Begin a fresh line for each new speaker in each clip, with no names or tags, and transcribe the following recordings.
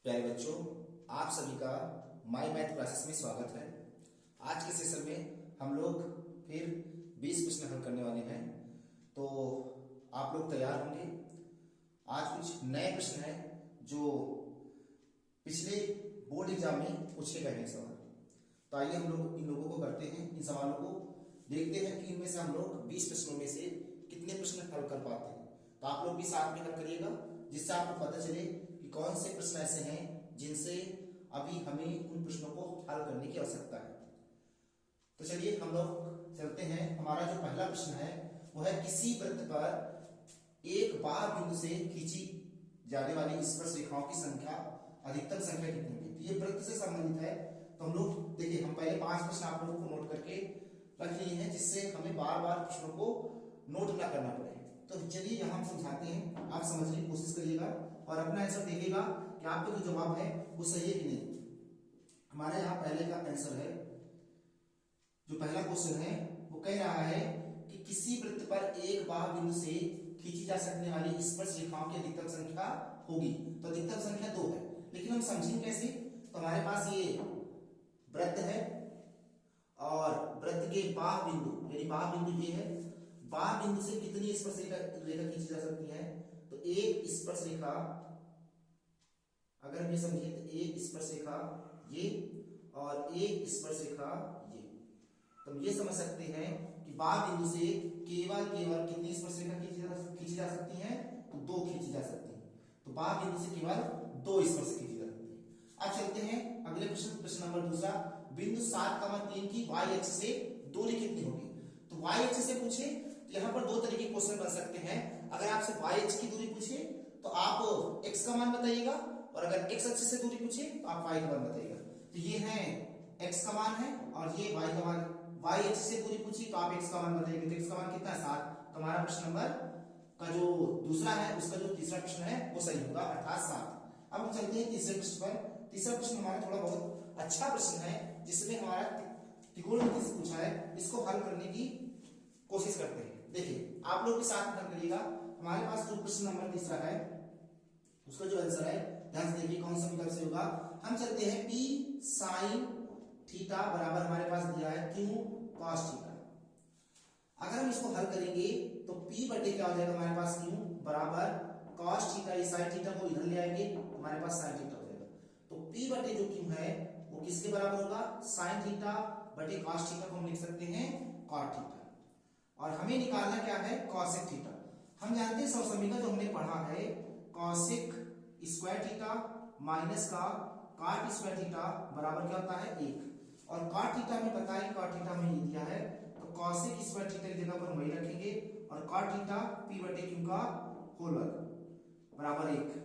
प्यारे बच्चों, आप सभी का माय मैथ क्लासेस में स्वागत है। आज के सेशन में हम लोग फिर 20 प्रश्न हल करने वाले हैं, तो आप लोग तैयार होंगे। आज कुछ नए प्रश्न हैं जो पिछले बोर्ड एग्जाम में पूछे गए हैं सवाल। तो आइए हम लोग इन लोगों को करते हैं, इन सवालों को देखते हैं कि इनमें से हम लोग 20 प्रश्नों में से कितने प्रश्न हल कर पाते हैं। तो आप लोग भी साथ में हल करिएगा, जिससे आपको पता चले कि कौन से प्रश्न ऐसे हैं जिनसे अभी हमें उन प्रश्नों को हल करने की आवश्यकता है। तो चलिए हम लोग चलते हैं। हमारा जो पहला प्रश्न है वो है, किसी वृत्त पर एक बाह्य बिंदु से खींची जाने वाली स्पर्श रेखाओं की संख्या अधिकतम संख्या कितनी है। तो ये वृत्त से संबंधित है। तो हम लोग देखिए, हम पहले 5 प्रश्न आप लोगों को नोट करके रख लिए हैं, जिससे हमें बार बार प्रश्नों को नोट ना करना पड़े। तो चलिए यहाँ हम समझाते हैं, आप समझने की कोशिश करिएगा और अपना आंसर देखिएगा कि आपका जो जवाब है वो सही है कि नहीं। हमारे यहाँ पहले का आंसर है, जो पहला क्वेश्चन है वो कह रहा है कि किसी वृत्त पर एक बाह्य बिंदु से खींची जा सकने वाली स्पर्श रेखाओं की अधिकतम संख्या होगी। तो अधिकतम संख्या 2 है, लेकिन हम समझेंगे कैसे। तो हमारे पास ये वृत्त है और वृत्त के बाह्य बिंदु यानी बाह्य बिंदु ये है। बाह्य बिंदु से कितनी स्पर्श रेखा खींची जा सकती है। तो एक स्पर्श रेखा, अगर हम ये समझिए तो एक स्पर्श रेखा ये और एक स्पर्श रेखा ये। तो हम ये समझ सकते हैं कि बाह्य बिंदु से केवल कितनी स्पर्श रेखा खींची जा सकती हैं। तो 2 खींची जा सकती हैं। तो बाह्य बिंदु से केवल 2 स्पर्श खींची जा सकती है। अब चलते हैं अगले प्रश्न, प्रश्न नंबर दूसरा। बिंदु 7,3 की y अक्ष से दूरी कितनी होगी। तो y अक्ष से पूछे तो यहाँ पर 2 तरीके के क्वेश्चन बन सकते हैं। अगर आपसे y अक्ष की दूरी पूछे तो आप x का मान बताइएगा, और अगर x अक्ष से दूरी पूछे तो आप y का मान बताइएगा। तो ये है x का मान है और ये y का मान। y अक्ष से दूरी पूछी तो आप x का मान बताइएगा। तो x का मान कितना है 7। तो हमारा प्रश्न नंबर का जो दूसरा है उसका जो तीसरा प्रश्न है वो सही होगा, अर्थात 7। अब हम चलते हैं तीसरे प्रश्न पर। तीसरा प्रश्न हमारा थोड़ा बहुत अच्छा प्रश्न है, जिसमें हमारा त्रिकोणमिति से पूछा है। इसको हल करने की कोशिश करते हैं। देखिए आप लोग के साथ हल करिएगा। हमारे पास जो प्रश्न नंबर तीसरा है उसका जो आंसर है, ध्यान से देखिए कौन सा विकल्प से होगा। हम चलते हैं p sin थीटा बराबर हमारे पास दिया है q cos थीटा। अगर हम इसको हल करेंगे तो p बटे क्या हो जाएगा हमारे पास q बराबर cos थीटा, ये sin थीटा को इधर ले आएंगे तो हमारे पास sin थीटा हो जाएगा। तो p बटे जो q है वो किसके बराबर होगा, sin थीटा बटे cos थीटा को हम लिख सकते हैं cot थीटा। और हमें निकालना क्या है, cosec थीटा। हम जानते हैं समसमीकरण जो हमने पढ़ा है, cosec स्क्वायर थीटा माइनस का cot स्क्वायर थीटा बराबर क्या होता है 1। और cot थीटा में पता है, cot थीटा में ये दिया है, तो cosec स्क्वायर थीटा की जगह पर वही रखेंगे और cot थीटा p बटे q का होल वर्ग बराबर 1।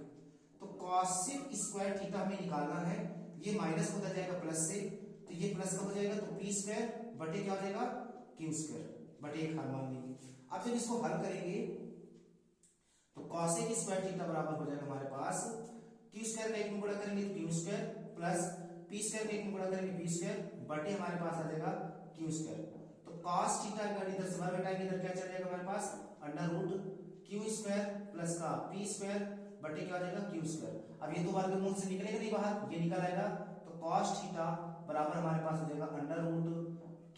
तो cosec स्क्वायर थीटा हमें निकालना है, ये माइनस होता जाएगा प्लस से, तो ये प्लस का हो जाएगा। तो p स्क्वायर बटे क्या हो जाएगा q स्क्वायर बटे 1 हार मान लेंगे। अब जब इसको हल करेंगे तो cosec स्क्वायर थीटा बराबर हो जाएगा हमारे पास q स्क्वायर का 1 में गुणा करेंगे तो q square plus p square का 1 में गुणा करेंगे p स्क्वायर बटे हमारे पास आ जाएगा q स्क्वायर। तो cos थीटा का इधर से बाहर घटाएंगे, इधर क्या चल जाएगा हमारे पास under root q square plus का p स्क्वायर बटे क्या हो जाएगा q स्क्वायर। अब ये 2 बार के मूल से निकलेगा नहीं बाहर, ये निकल आएगा। तो cos थीटा बराबर हमारे पास हो जाएगा under root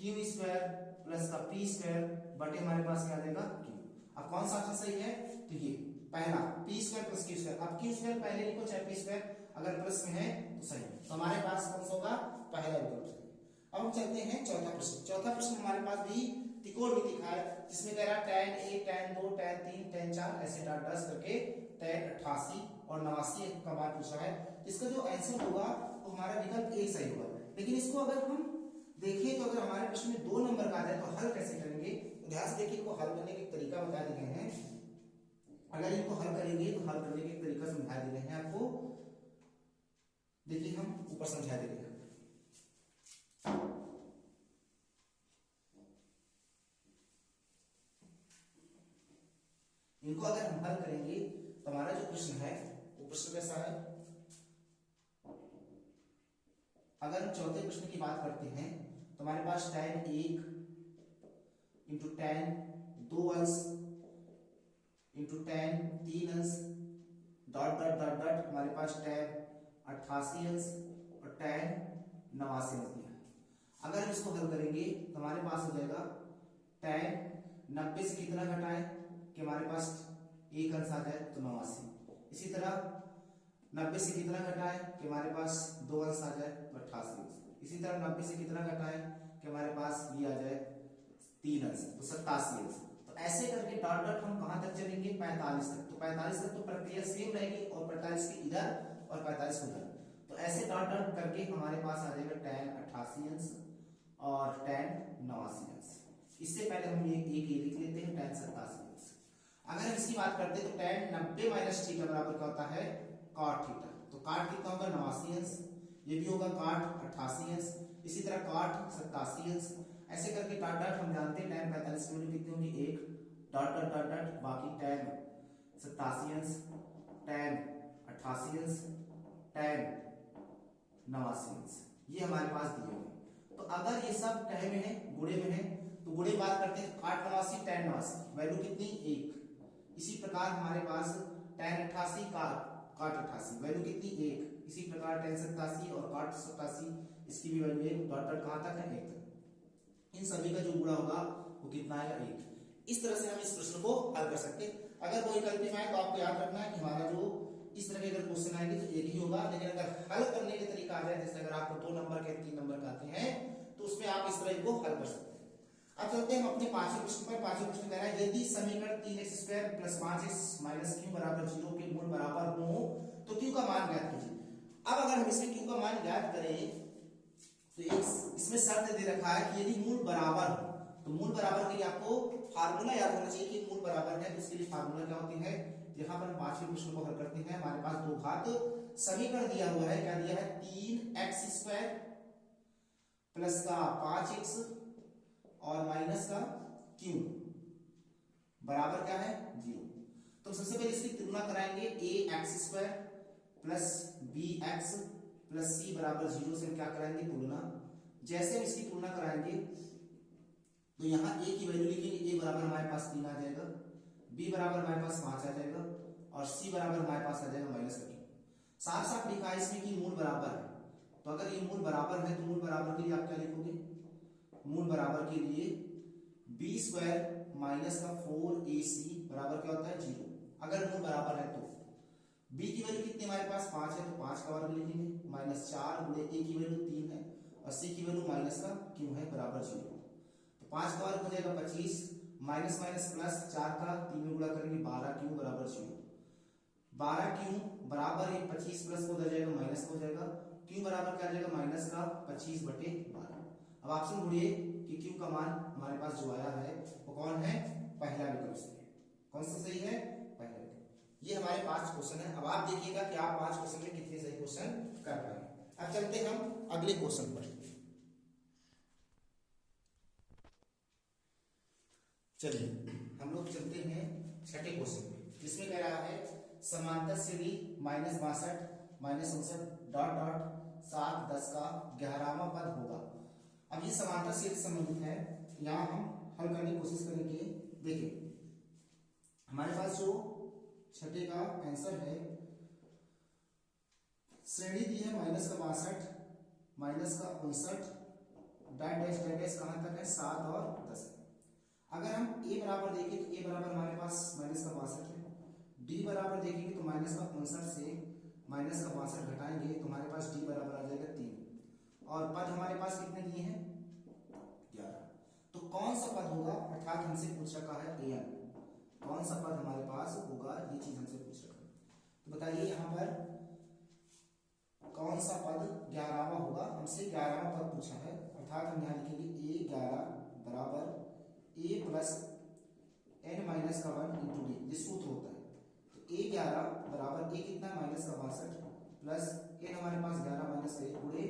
q square plus का p स्क्वायर बटे हमारे पास क्या आ जाएगा q। अब कौन सा ऑप्शन सही है, तो ये पहला p square plus q square. अब q स्क्वायर पहले लिखो चाहे p स्क्वायर, अगर प्लस में है तो सही है। तो हमारे पास कौन सा होगा, पहला विकल्प सही। अब हम चलते हैं चौथा प्रश्न। चौथा प्रश्न हमारे पास भी त्रिकोणमिति का है, जिसमें कह रहा है tan 1 tan 2 tan 3 tan 4 ऐसे डाट डस करके tan 88 और 89 का मान पूछा है। इसका जो आंसर होगा वो हमारा विकल्प एक सही होगा। लेकिन इसको अगर हम देखें तो अगर हमारे प्रश्न में 2 नंबर का आ जाए तो हल कैसे करेंगे। तो ध्यान से देखिए, इनको हल करने के तरीका बता दिए गए हैं। अगर इनको हल करेंगे तो हल करने के तरीका समझा दिए गए हैं आपको। देखिए हम ऊपर समझा देंगे। इनको अगर हम हल करेंगे तो हमारा जो प्रश्न है वो प्रश्न कैसा है। अगर हम चौथे प्रश्न की बात करते हैं तो हमारे पास tan 1 इंटू tan 2 अंश इंटू tan 3 अंश डॉट डॉट डॉट डॉट हमारे पास tan 88 अंश और tan 89 अंश दिया है। अगर हम इसको हल करेंगे तो हमारे पास हो जाएगा tan 90 से कितना घटाएं कि हमारे पास एक अंश आ जाए तो 89। इसी तरह 90 से कितना घटाएं कि हमारे पास दो अंश आ जाए तो 88 अंश। इसी तरह 90 से कितना घटाएं कि हमारे पास ये आ जाए 3 अंश तो 87 अंश। तो ऐसे करके डॉट डॉट हम कहां तक चलेंगे 45 तक। तो 45 तक तो प्रक्रिया सेम रहेगी और 45 के इधर और 45 उधर। तो ऐसे डॉट डॉट करके हमारे पास आ जाएगा tan 88 अंश और tan 89 अंश। इससे पहले हम ये लिख लेते हैं tan 87 अंश। अगर हम इसकी बात करते हैं तो tan 90 माइनस थीटा बराबर क्या होता है cot थीटा। तो cot कितना होगा 89 अंश, ये भी होगा cot 88 अंश, इसी तरह cot 87 अंश। ऐसे करके डॉट डॉट हम जानते हैं tan 45 की वैल्यू कितनी होगी 1 डॉट डॉट डॉट डॉट बाकी tan 87 अंश tan 88 अंश tan 89 अंश ये हमारे पास दिए हुए। तो अगर ये सब कहे में है गुणे में है तो गुणे बात करते हैं cot 89 tan 89 वैल्यू कितनी 1। इसी प्रकार हमारे पास tan 88 cot 88 वैल्यू कितनी 1। इसी प्रकार tan 87 और cot 87 इसकी भी वैल्यू 1 डॉट डॉट कहां तक है 1 तक। इन सभी का जो गुणा होगा वो कितना आएगा 1। इस तरह से हम इस प्रश्न को हल कर सकते हैं। अगर कोई गलती में आए तो आपको याद रखना है कि हमारा जो इस तरह के अगर क्वेश्चन आएंगे तो एक ही होगा, लेकिन अगर हल करने के तरीका आ जाए जैसे अगर आपको 2 नंबर के 3 नंबर का आते हैं तो उसमें आप इस तरह को हल कर सकते हैं। अब चलते हैं हम अपने पांचवें प्रश्न पर। पांचवें प्रश्न कह रहा है यदि समीकरण 3x² + 5x - q = 0 के मूल बराबर हो तो q का मान ज्ञात कीजिए। अब अगर हम इसमें q का मान ज्ञात करें तो इसमें शर्त दे रखा है कि यदि मूल बराबर हो तो मूल बराबर के लिए आपको फार्मूला याद होना चाहिए कि मूल बराबर है तो इसके लिए फार्मूला क्या होती है। यहां पर हम पांचवें प्रश्न को हल करते हैं। हमारे पास दो घात समीकरण दिया हुआ है। क्या दिया है 3x² प्लस का 5x और माइनस का q बराबर क्या है 0। तो सबसे पहले इसकी तुलना कराएंगे ax² plus bx plus c बराबर 0 से क्या कराएंगे तुलना। जैसे हम इसकी तुलना कराएंगे तो यहाँ a की वैल्यू लिखेंगे, a बराबर हमारे पास 3 आ जाएगा, b बराबर हमारे पास 5 आ जाएगा और c बराबर हमारे पास आ जाएगा माइनस का q। साफ साफ लिखा है इसमें कि मूल बराबर है। तो अगर ये मूल बराबर है तो मूल बराबर के लिए आप क्या लिखोगे, मूल बराबर के लिए b² माइनस का 4ac बराबर क्या होता है 0। अगर मूल बराबर है तो b की वैल्यू कितनी हमारे पास 5 है तो 5 का वर्ग लिखेंगे माइनस 4 गुणे a की वैल्यू 3 है और c की वैल्यू माइनस का q है बराबर 0। तो 5 का वर्ग हो जाएगा 25 माइनस माइनस प्लस 4 का 3 में गुणा करेंगे 12q बराबर 0। 12q बराबर 25 प्लस को हो जाएगा माइनस हो जाएगा, q बराबर क्या आ जाएगा माइनस का 25/12। अब ऑप्शन ढूंढिए कि q का मान हमारे पास जो आया है वो कौन है, पहला विकल्प सही है। कौन सा सही है, पहला विकल्प। ये हमारे 5 क्वेश्चन है। अब आप देखिएगा कि आप 5 क्वेश्चन में कितने सही क्वेश्चन कर पाएंगे। अब चलते हैं हम अगले क्वेश्चन पर। चलिए हम लोग चलते हैं छठे क्वेश्चन में, जिसमें कह रहा है समांतर श्रेणी -62 -59 डॉट डॉट 7 10 का 11वां पद होगा। अब ये समांतर श्रेणी से संबंधित है, यहाँ हम हल करने की कोशिश करेंगे। देखिए हमारे पास जो छठे का आंसर है, श्रेणी दी है -62 -59 डैश डैश कहां तक है 7 और 10। अगर हम a बराबर देखें तो a बराबर हमारे पास -62 है, d बराबर देखेंगे तो -59 से -62 घटाएंगे तो हमारे पास d बराबर आ जाएगा 3 और पद हमारे पास कितने दिए हैं 11। तो कौन सा पद होगा, अर्थात हमसे पूछ रखा है an, कौन सा पद हमारे पास होगा, ये चीज हमसे पूछ रखा है। तो बताइए यहाँ पर कौन सा पद 11वां होगा। हमसे 11वां पद पूछा है, अर्थात हम यहाँ लिखेंगे a11 बराबर a प्लस n माइनस का 1 इंटू डी, ये सूत्र होता है। तो a11 बराबर a कितना माइनस का 62 प्लस n हमारे पास 11 माइनस का 1 गुणे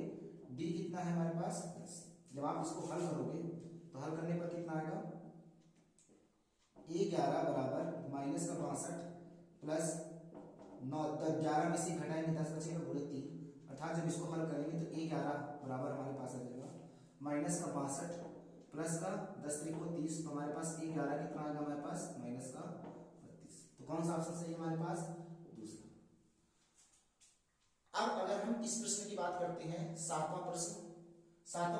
d कितना है हमारे पास 10। जब आप इसको हल करोगे तो हल करने पर कितना आएगा, a11 बराबर माइनस का 62 प्लस 9 11 में से घटाएंगे 10 बचेगा गुणे 3, अर्थात जब इसको हल करेंगे तो a11 बराबर हमारे पास आ जाएगा माइनस का 62 प्लस का 10 3 को 30, तो हमारे पास a11 कितना आएगा हमारे पास माइनस का 32। तो कौन सा ऑप्शन सही है हमारे पास, दूसरा। अब अगर हम इस प्रश्न की बात करते हैं, सातवां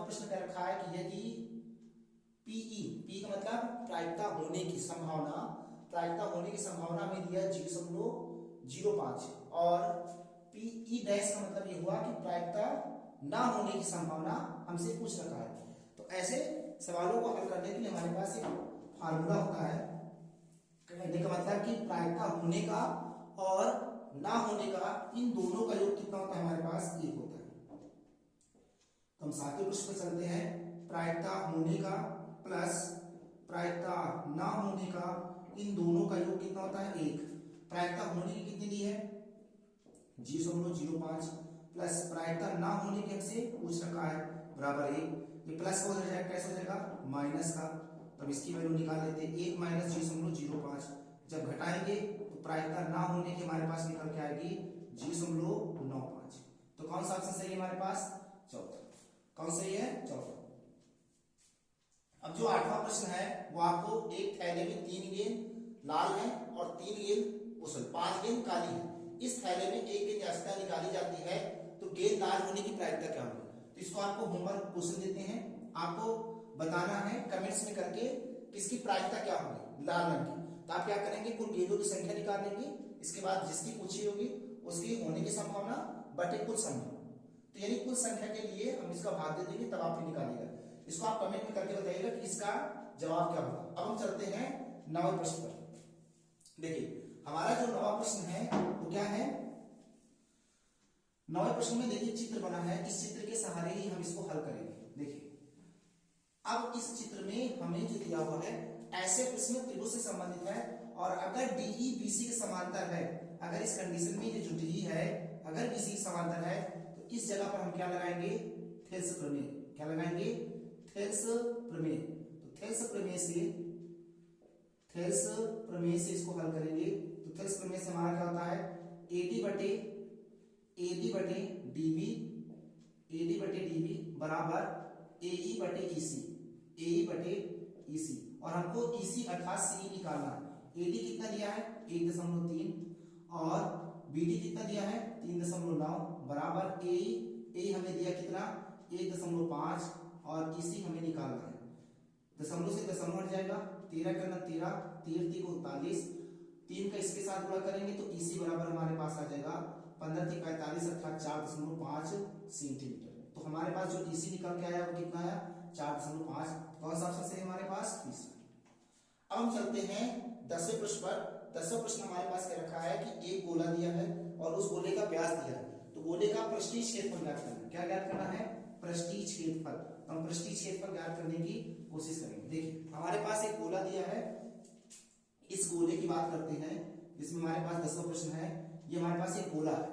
प्रश्न कह रखा है कि यदि पी का मतलब प्रायिकता होने की संभावना में दिया 0.05 और पीई डैश का मतलब ये हुआ कि प्रायिकता ना होने की संभावना हमसे पूछ रखा है। तो ऐसे सवालों को हल करने के लिए हमारे पास एक फार्मूला होता है। कहने का मतलब कि प्रायिकता होने का और ना होने का, इन दोनों का योग कितना होता है, हमारे पास 1 होता है। तो हम सातवें प्रश्न पर चलते हैं। प्रायिकता होने का प्लस प्रायिकता ना होने का, इन दोनों का योग कितना होता है, 1। प्रायिकता होने की कितनी दी है, 0.05 प्लस प्रायिकता ना होने की हमसे पूछ रखा है बराबर 1। ये प्लस हो जाएगा, कैसे हो जाएगा, माइनस का। तब इसकी वैल्यू निकाल लेते हैं, 1 माइनस 0.05। जब घटाएंगे तो प्रायिकता ना होने की हमारे पास निकल के आएगी 0.95। तो कौन सा ऑप्शन सही है हमारे पास, चौथा। कौन सही है, चौथा। अब जो आठवां प्रश्न है वो आपको एक थैले में 3 गेंद लाल है और 5 गेंद काली है। इस थैले में एक गेंद याचिका निकाली जाती है, तो गेंद लाल होने की प्रायिकता क्या होगी। तो इसको आपको होमवर्क क्वेश्चन देते हैं, आपको बताना है कमेंट्स में करके किसकी प्रायिकता क्या होगी, लाल रंग की। तो आप क्या करेंगे, कुल गेंदों की संख्या निकाल लेंगे, इसके बाद जिसकी पूछी होगी उसकी होने की संभावना बटे कुल संख्या। तो यानी कुल संख्या के लिए हम इसका भाग दे देंगे, तब आप फिर निकालिएगा। इसको आप कमेंट में करके बताइएगा कि इसका जवाब क्या होगा। अब हम चलते हैं 9वें प्रश्न पर। देखिए हमारा जो 9वां प्रश्न है वो क्या है, 9वें प्रश्न में देखिए चित्र बना है, इस चित्र के सहारे ही हम इसको हल करेंगे। देखिए अब इस चित्र में हमें जो दिया हुआ है, ऐसे प्रश्न त्रिभुज से संबंधित है और अगर डीई बीसी के समांतर है, अगर इस कंडीशन में ये जो डी है अगर बीसी के समांतर है, तो इस जगह पर हम क्या लगाएंगे, थेल्स प्रमेय। क्या लगाएंगे, थेल्स प्रमेय। तो थेल्स प्रमेय से इसको हल करेंगे। तो थेल्स प्रमेय से हमारा क्या होता है, एडी बटे डीबी बराबर एई बटे ईसी। और हमको ईसी अर्थात सी निकालना है। एडी कितना दिया है, 1.3 और बीडी कितना दिया है, 3.9 बराबर एई हमें दिया कितना, 1.5 और ईसी हमें निकालना है। दशमलव से दशमलव हट जाएगा, 13 करना 13, 13 को 39, 3 का इसके साथ गुणा करेंगे तो ईसी बराबर हमारे पास आ जाएगा 15 × 45 अर्थात 4.5 सेंटीमीटर। तो हमारे पास जो ईसी निकल के आया वो कितना आया, 4.5। कौन सा ऑप्शन सही है हमारे पास, तीसरा। अब हम चलते हैं 10वें प्रश्न पर। 10वां प्रश्न हमारे पास क्या रखा है कि एक गोला दिया है और उस गोले का व्यास दिया है, तो गोले का पृष्ठीय क्षेत्रफल ज्ञात करना है। क्या ज्ञात करना है, पृष्ठीय क्षेत्रफल। हम पृष्ठीय क्षेत्रफल ज्ञात करने की कोशिश करेंगे। देखिए हमारे पास एक गोला दिया है, इस गोले की बात करते हैं जिसमें हमारे पास 10वां प्रश्न है। ये हमारे पास एक गोला है,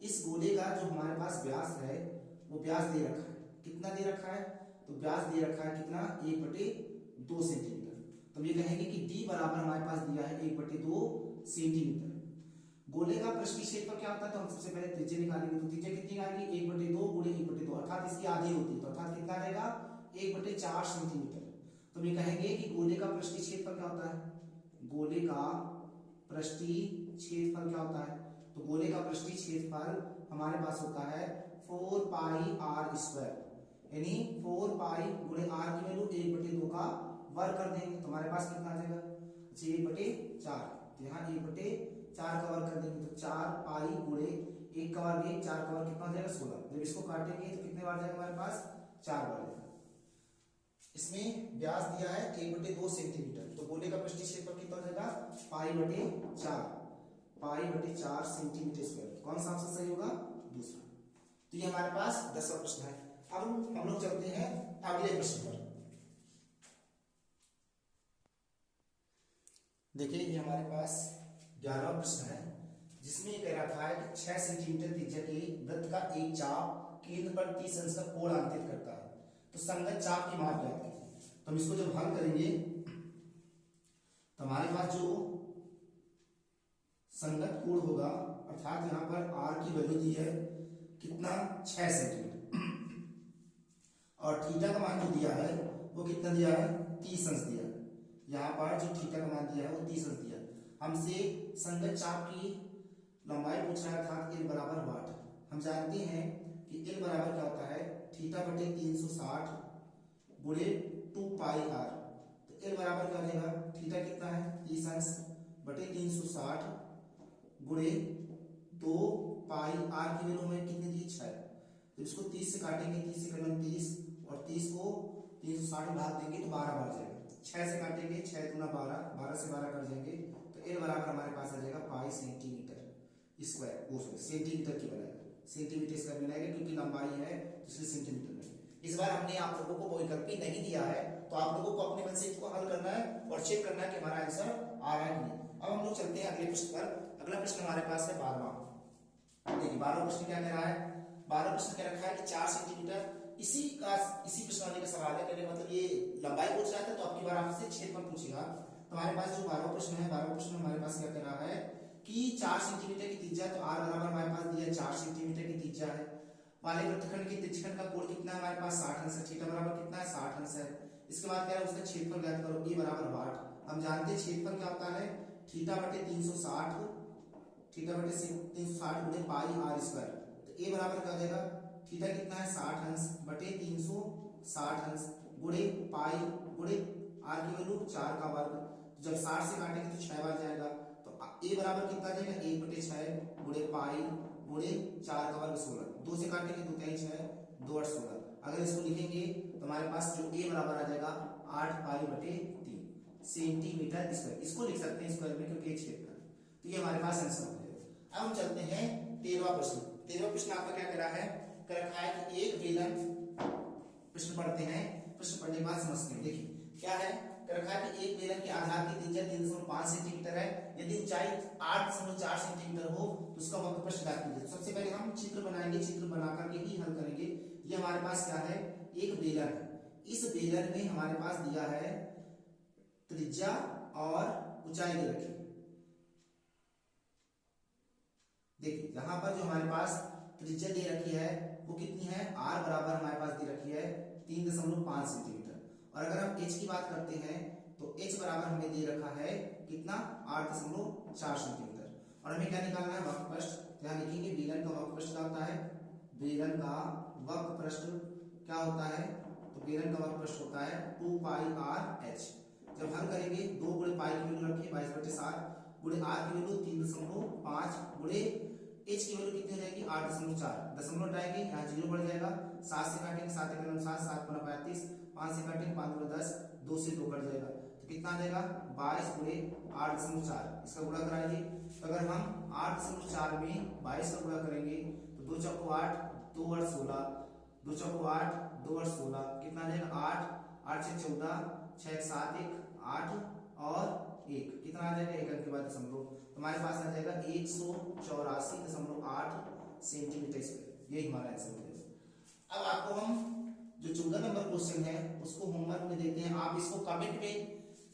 इस गोले का जो हमारे पास व्यास है वो व्यास दे रखा है, कितना दे रखा है, तो व्यास दे रखा है कितना, 1/2 सेंटीमीटर। तो ये कहेंगे कि d बराबर हमारे पास दिया है 1/2 सेंटीमीटर। गोले का पृष्ठीय क्षेत्रफल क्या होता है, तो हम सबसे पहले त्रिज्या निकालेंगे। तो त्रिज्या कितनी आएगी, 1/2 गुणे 1/2 अर्थात इसकी आधी होती है, तो अर्थात कितना रहेगा, 1/4 सेंटीमीटर। तो ये कहेंगे कि गोले का पृष्ठीय क्षेत्रफल क्या होता है, गोले का पृष्ठीय क्षेत्रफल क्या होता है, तो गोले का पृष्ठीय क्षेत्रफल हमारे पास होता है 4πr², यानी 4π गुणे r की वैल्यू 1/2 का वर्ग कर देंगे तो हमारे पास कितना आ जाएगा, 1/4। तो यहाँ 1/4 का वर्ग कर देंगे तो 4π गुणे 1 का वर्ग 1, 4 का वर्ग कितना हो जाएगा, 16। जब इसको काटेंगे तो कितने बार जाएगा हमारे पास, 4 बार जाएगा। इसमें व्यास दिया है 1/2 सेंटीमीटर, तो गोले का पृष्ठीय क्षेत्रफल कितना हो जाएगा, π/4 सेंटीमीटर स्क्वायर। कौन सा ऑप्शन सही होगा, दूसरा। तो ये हमारे पास 10वां प्रश्न है। अब हम लोग चलते हैं अगले प्रश्न पर। देखिए ये हमारे पास 11वां प्रश्न है, जिसमें कह रखा है कि 6 सेंटीमीटर त्रिज्या के वृत्त का एक चाप केंद्र पर 30 अंश का कोण अंकित करता है, तो संगत चाप की माप ज्ञात कीजिए। तो हम इसको जब हल करेंगे तो हमारे पास जो संगत कोण होगा, अर्थात यहाँ पर r की वैल्यू दी है कितना, 6 सेंटीमीटर और थीटा का मान जो दिया है वो कितना दिया है, 30 अंश दिया है। यहाँ पर जो थीटा का मान दिया है वो 30 अंश दिया है। हमसे संगत चाप की लंबाई पूछ रहा है, अर्थात l बराबर वाट। हम जानते हैं कि एल बराबर क्या होता है थीटा बटे 360 गुणे 2 पाई आर। तो एल बराबर क्या हो जाएगा थीटा कितना है 30 अंश बटे 360 गुणे 2 पाई आर की वैल्यू हमें कितनी दी 6। तो इसको 30 से काटेंगे 30 से करेंगे 30 और 30 को 360 में भाग देंगे तो 12 बढ़ जाएगा। 6 से काटेंगे 6 दूना 12, 12 से 12 कट जाएंगे तो एल बराबर हमारे पास आ जाएगा पाई सेंटीमीटर स्क्वायर। वो सेंटीमीटर की बनाएगा सेंटीमीटर स्क्वायर बनाएगा क्योंकि लंबाई है तो इसलिए सेंटीमीटर में। इस बार हमने आप लोगों को वैकल्पिक नहीं दिया है तो आप लोगों को अपने मन से इसको हल करना है और चेक करना है कि हमारा आंसर आ रहा है कि नहीं। अब हम लोग चलते हैं अगले प्रश्न पर। अगला प्रश्न हमारे पास है 12वां। देखिए 12वां प्रश्न क्या कह रहा है 12वां प्रश्न कह रखा है कि 4 सेंटीमीटर इसी प्रश्न वाले का सवाल है। कहने मतलब ये लंबाई पूछ रहा था तो आपकी बार आपसे क्षेत्रफल पूछेगा। तो हमारे पास जो 12वां प्रश्न है 12वां प्रश्न हमारे पास क्या कह रहा है कि 4 सेंटीमीटर की त्रिज्या तो आर बराबर हमारे पास दिया 4 सेंटीमीटर की त्रिज्या है वाले वृत्तखंड की त्रिज्याखंड का कोण कितना है हमारे पास 60 अंश है। थीटा बराबर कितना है 60 अंश है। इसके बाद क्या है उसका क्षेत्रफल ज्ञात करो ए बराबर 8। हम जानते हैं क्षेत्रफल क्या होता है थीटा बटे 360 थीटा बटे 360 गुणे पाई आर स्क्वायर। तो ए बराबर क्या हो जाएगा थीटा कितना है 60 अंश बटे 360 अंश गुणे पाई गुणे आर की वैल्यू 4 का वर्ग। तो जब 60 से काटेंगे तो 6 बार जाएगा तो ए बराबर कितना आ जाएगा 1 बटे 6 गुणे पाई गुणे 4 का वर्ग 16। 2 से काटेंगे 2 3 6 2 8 16। अगर इसको लिखेंगे तो हमारे पास जो ए बराबर आ जाएगा 8 पाई बटे 3 सेंटीमीटर स्क्वायर। इसको लिख सकते हैं स्क्वायर में क्योंकि क्षेत्रफल। तो ये हमारे पास आंसर हो जाएगा। अब हम चलते हैं 13वां प्रश्न। 13वां प्रश्न आपका क्या कह रहा है कर रखा है कि एक बेलन प्रश्न पढ़ते हैं प्रश्न पढ़ने के बाद समझते हैं। देखिए क्या है कर रखा है कि एक बेलन के आधार की त्रिज्या 3.5 सेंटीमीटर है यदि ऊंचाई 8.4 सेंटीमीटर हो तो उसका वक्र प्रश्न ज्ञात कीजिए। तो सबसे पहले हम चित्र बनाएंगे चित्र बना करके ही हल करेंगे। ये हमारे पास क्या है एक बेलन है। इस बेलन में हमारे पास दिया है त्रिज्या और ऊंचाई दे रखी। देखिए यहां पर जो हमारे पास त्रिज्या दे रखी है वो कितनी है आर बराबर हमारे पास दे रखी है 3.5 सेंटीमीटर। और अगर हम एच की बात करते हैं तो एच बराबर हमें दे रखा है कितना 8.4 सेंटीमीटर। और हमें क्या निकालना है वक्र पृष्ठ। यहाँ लिखेंगे बेलन का वक्र पृष्ठ क्या होता है बेलन का वक्र पृष्ठ क्या होता है तो बेलन का वक्र पृष्ठ होता है 2 पाई आर एच। जब हल करेंगे 2 गुणे पाई की वैल्यू रखिए 22/7 गुणे आर की वैल्यू 3.5 गुणे एच की वैल्यू कितनी हो जाएगी 8.4 दशमलव हटाएंगे यहाँ 0 बढ़ जाएगा। 7 से काटेंगे 7 के 7 7 गुना 35 5 से काटेंगे 5 गुना 10 2 से 2 कट जाएगा तो कितना आ जाएगा 22 गुणे 8.4। इसका गुणा कराइए तो अगर हम 8.4 में 22 का गुणा करेंगे तो 2 चौको 8 2 8 16 2 चौको 8 2 8 16 कितना आ जाएगा 8 8 से 14 6 7 1 8 और 1 कितना आ जाएगा 1 अंक के बाद दशमलव। हमारे पास आ जाएगा 184.8 सेंटीमीटर स्क्वायर। यही हमारा आंसर हो जाएगा। अब आपको हम जो 14 नंबर क्वेश्चन है उसको होमवर्क में देते हैं। आप इसको कमेंट में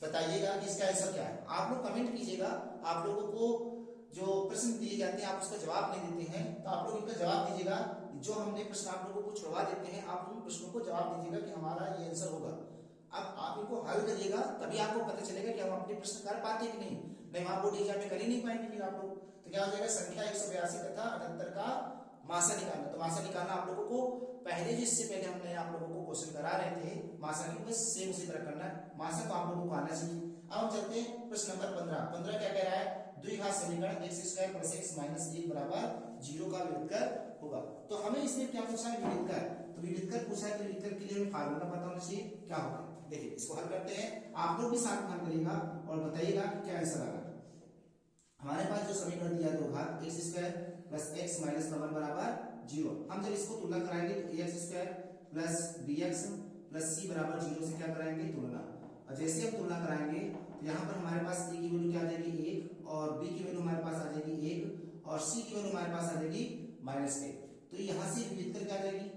बताइएगा कि इसका आंसर क्या है। आप लोग कमेंट कीजिएगा। आप लोगों को जो प्रश्न दिए जाते हैं आप उसका जवाब नहीं देते हैं तो आप लोग इनका जवाब दीजिएगा। जो हमने प्रश्न आप लोगों को छुड़वा देते हैं आप उन प्रश्नों को जवाब दीजिएगा कि हमारा ये आंसर होगा। अब आप इनको हल करिएगा तभी आपको पता चलेगा कि हम अपने प्रश्न कर पाते कि नहीं आप बोर्ड एग्जाम में कर ही नहीं पाएंगे। फिर आप लोग तो क्या हो जाएगा संख्या 182 तथा 78 का मासा निकालना। तो मासा निकालना आप लोगों को पहले जिससे पहले हमने आप लोगों को क्वेश्चन करा रहे थे मासा की बस सेम उसी तरह करना है। मासा तो आप लोगों को आना चाहिए। अब हम चलते हैं प्रश्न नंबर 15 क्या कह रहा है द्विघात समीकरण x² + x - 1 बराबर 0 का विविधकर होगा। तो हमें इसमें क्या पूछा है विविधकर। तो विविधकर पूछा है तो विविधकर के लिए हमें फार्मूला पता होना चाहिए क्या होगा। देखिए इसको हल करते हैं आप लोग भी साथ में हल करिएगा और बताइएगा कि क्या आंसर आ रहा है। हमारे पास जो समीकरण दिया दो घात x² + x - 1 बराबर 0। हम जब इसको तुलना कराएंगे तो ax² + bx + c बराबर 0 से क्या कराएंगे तुलना। और जैसे हम तुलना कराएंगे तो यहाँ पर हमारे पास a की वैल्यू क्या आ जाएगी 1 और b की वैल्यू हमारे पास आ जाएगी 1 और c की वैल्यू हमारे पास आ जाएगी -1। तो यहाँ से विविधकर क्या आ जाएगी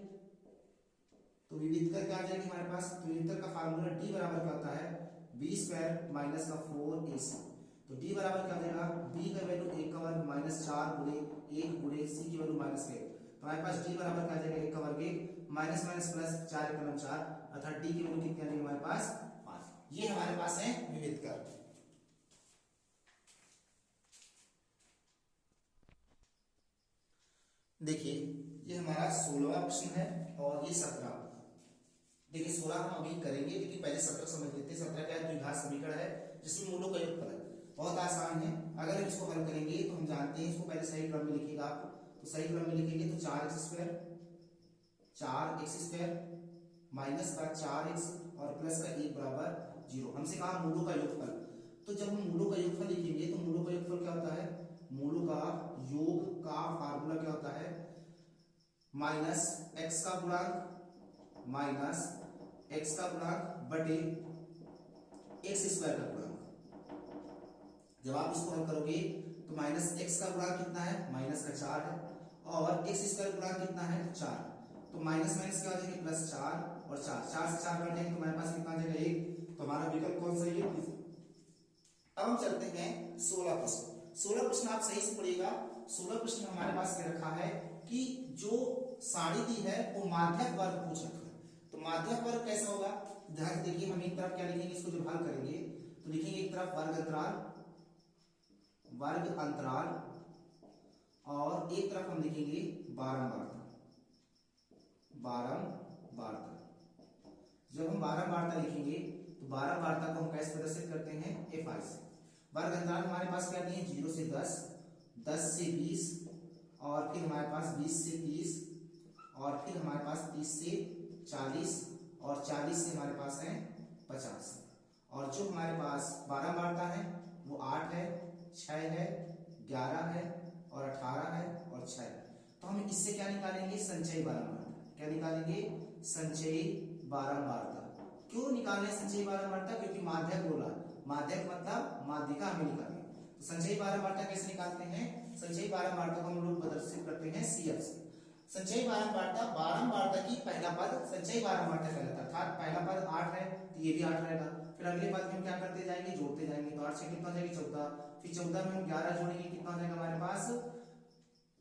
तो विविधकर क्या आ जाएगी हमारे पास। तो विविधकर का फार्मूला d बराबर क्या होता है b² - 4ac। तो d बराबर क्या हो जाएगा b का वैल्यू 1 का वर्ग -4 गुणे 1 गुणे c की वैल्यू -1। तो हमारे पास d बराबर क्या आ जाएगा 1 का वर्ग 1 माइनस माइनस प्लस 4 1 4 अर्थात d की वैल्यू कितनी आ जाएगी हमारे पास 5। ये हमारे पास है विविधकर। देखिए ये हमारा 16वां प्रश्न है और ये 17। देखिए 16 हम अभी करेंगे, लेकिन पहले 17 समझ लेते हैं। 17 क्या है? द्विघात समीकरण है जिसमें मूलों का योगफल है। बहुत आसान है। अगर हम इसको हल करेंगे तो हम जानते हैं, इसको पहले सही क्रम में लिखिएगा आप। तो सही क्रम में लिखेंगे तो 4x² माइनस का 4x और प्लस का 1 बराबर 0। हमसे कहा मूलों का योगफल। तो जब हम मूलों का योगफल लिखेंगे तो मूलों का योगफल क्या होता है? मूलों का योग का फार्मूला क्या होता है? माइनस एक्स का गुणांक माइनस एक्स का गुणांक बटे एक्स स्क्वायर का गुणांक। जब आप इसको हल करोगे तो माइनस एक्स का गुणांक कितना है? माइनस का 4 है, और एक्स स्क्वायर गुणांक कितना है? 4। तो माइनस माइनस क्या हो जाएगा? प्लस 4 और 4 से 4 काटेंगे तो हमारे पास कितना आ जाएगा? 1। तो हमारा विकल्प कौन सा है? अब हम चलते हैं 16 प्रश्न। 16 प्रश्न आप सही से पढ़िएगा। 16 प्रश्न हमारे पास क्या रखा है कि जो सारणी दी है वो माध्यक वर्ग पूछ रखा है। तो माध्यक वर्ग कैसा होगा? ध्यान से देखिए, हम एक तरफ क्या लिखेंगे, इसको जब हल करेंगे तो लिखेंगे एक तरफ वर्ग अंतराल और एक तरफ हम लिखेंगे बारंबारता। जब हम बारंबारता लिखेंगे तो बारंबारता को हम कैसे प्रदर्शित करते हैं? fi से। वर्ग अंतराल हमारे पास क्या दिए? 0 से 10, 10 से 20 और फिर हमारे पास 20 से 30 और फिर हमारे पास 30 से 40 और 40 से हमारे पास है 50। और जो हमारे पास बारंबारता है वो 8 है, 6 है, 11 है और 18 है और 6 है। तो हम इससे क्या निकालेंगे? संचयी बारंबारता। क्या निकालेंगे? संचयी बारंबारता। क्यों निकालना है संचयी बारंबारता? क्योंकि माध्यक बोला, माध्यक मतलब माध्यिका हमें निकालनी। तो संचयी बारंबारता कैसे निकालते हैं? संचयी बारंबारता को हम लोग प्रदर्शित करते हैं CF से। संचयी बारंबारता, बारंबारता की पहला पद संचयी बारंबारता कहलाता है। अर्थात पहला पद 8 है तो ये भी 8 रहेगा। फिर अगले पद में हम क्या करते जाएंगे? जोड़ते जाएंगे। तो 8 से कितना हो जाएगा? 14। फिर 14 में हम 11 जोड़ेंगे, कितना हो जाएगा हमारे पास?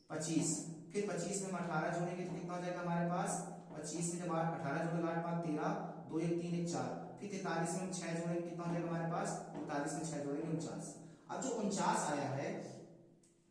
25। फिर 25 में हम 18 जोड़ेंगे तो कितना हो जाएगा हमारे पास? 25 में जब 18 जोड़ेगा 8 5 13, 2 1 3 1 4। फिर 43 में हम 6 जोड़ेंगे, कितना हो जाएगा हमारे पास? 43 में 6 जोड़ेंगे 49। अब जो 49 आया है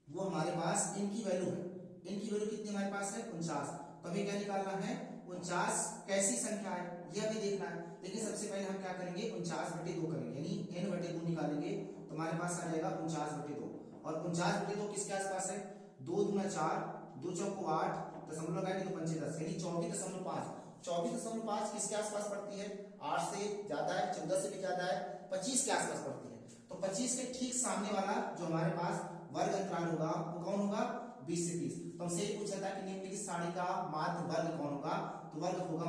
वो हमारे पास इनकी वैल्यू है। इनकी वैल्यू कितनी हमारे पास है? 49। तो हमें क्या निकालना है? 49 कैसी संख्या है ये हमें देखना है। लेकिन सबसे पहले हम क्या करेंगे? 49/2 करेंगे, यानी n/2 निकालेंगे तो हमारे पास आ जाएगा 49/2। और 49/2 किसके आसपास है? 2 दूना 4, 2 चौको 8, दशमलव लगाएंगे तो 5 10, यानी 24.5। 24.5 किसके आसपास पड़ती है? 8 से ज्यादा है, 14 से भी ज्यादा है, 25 के आसपास पड़ती है। तो 25 के ठीक सामने वाला जो हमारे पास वर्ग अंतराल होगा वो कौन होगा? 20 से 30। तो हमसे ये पूछा था कि निम्नलिखित सारणी का माध्य वर्ग कौन होगा? तो वर्ग होगा